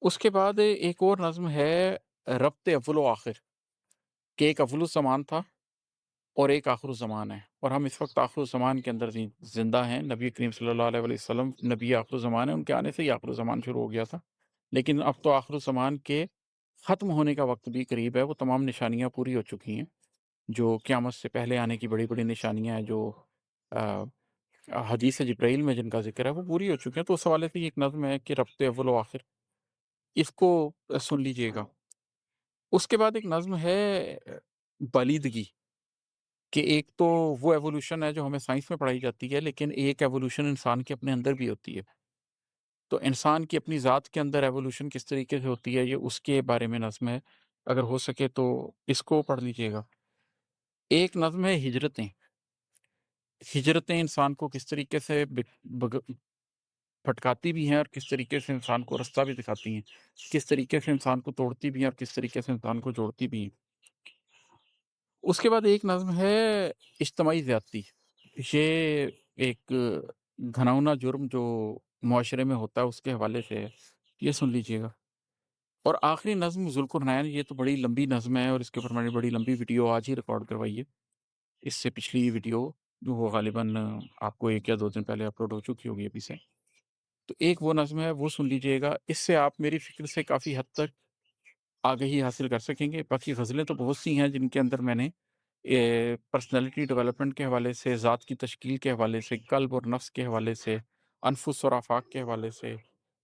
उसके बाद एक और नज़्म है रब्त अव्वल व आखिर, कि एक अव्वलुज़्ज़मान था और एक आखिरुज़्ज़मान है और हम इस वक़्त आखिरुज़्ज़मान के अंदर ज़िंदा हैं। नबी करीम सल्लल्लाहु अलैहि वसल्लम नबी आखिरुज़्ज़मान है, उनके आने से ही आखिरुज़्ज़मान शुरू हो गया था। लेकिन अब तो आखिरुज़्ज़मान के ख़त्म होने का वक़्त भी करीब है, वो तमाम निशानियाँ पूरी हो चुकी हैं। जो क़यामत से पहले आने की बड़ी-बड़ी निशानियाँ हैं, जो अ हदीस जिब्राइल में जिनका ज़िक्र है, वो पूरी हो चुकी हैं। तो उस हवाले से ये एक नज़्म है कि रब्त अव्वल व आखिर, इसको सुन लीजिएगा। उसके बाद एक नज़्म है बालीदगी, कि एक तो वो एवोल्यूशन है जो हमें साइंस में पढ़ाई जाती है, लेकिन एक एवोल्यूशन इंसान के अपने अंदर भी होती है। तो इंसान की अपनी ज़ात के अंदर एवोल्यूशन किस तरीके से होती है, ये उसके बारे में नज़्म है। अगर हो सके तो इसको पढ़ लीजिएगा। एक नज़्म है हिजरतें। हिजरतें इंसान को किस तरीके से बग भटकाती भी हैं और किस तरीके से इंसान को रास्ता भी दिखाती हैं। किस तरीके से इंसान को तोड़ती भी हैं और किस तरीके से इंसान को जोड़ती भी हैं। उसके बाद एक नज़्म है इज्तिमाई ज़्यादती। ये एक घिनौना जुर्म जो मुआशरे में होता है उसके हवाले से है, ये सुन लीजिएगा। और आखिरी नज़्म ज़ुल्क़ुरनैन, ये तो बड़ी लंबी नज़्म है और इसके ऊपर मैंने बड़ी लंबी वीडियो आज ही रिकॉर्ड करवाई है। इससे पिछली वीडियो जो वो ग़ालिबन आपको 1 या 2 दिन पहले अपलोड हो चुकी होगी अभी से। तो एक वो नज़्म है, वो सुन लीजिएगा। इससे आप मेरी फ़िक्र से काफ़ी हद तक आगाही हासिल कर सकेंगे। बाकी ग़ज़लें तो बहुत सी हैं जिनके अंदर मैंने पर्सनैलिटी डेवलपमेंट के हवाले से, ज़ात की तश्कील के हवाले से, क़ल्ब और नफ्स के हवाले से, अनफुस और आफ़ाक़ के हवाले से,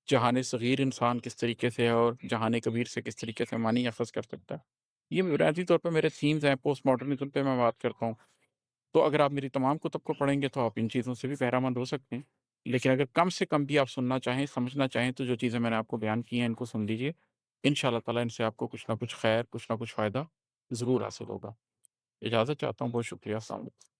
जहान सग़ीर इंसान किस तरीके से है और जहान कबीर से किस तरीके से मानी अख़ज़ कर सकता है। ये बुनियादी तौर पे मेरे थीम्स हैं, पोस्ट मॉडर्निज़्म पे मैं बात करता हूँ। तो अगर आप मेरी तमाम कुतुब को पढ़ेंगे तो आप इन चीज़ों से भी बहरामंद हो सकते हैं। लेकिन अगर कम से कम भी आप सुनना चाहें, समझना चाहें, तो जो चीज़ें मैंने आपको बयान की हैं इनको सुन लीजिए। इंशाअल्लाह ताला इनसे आपको कुछ न कुछ खैर, कुछ न कुछ फ़ायदा ज़रूर हासिल होगा। इजाज़त चाहता हूँ, बहुत शुक्रिया। अस्सलाम वालेकुम।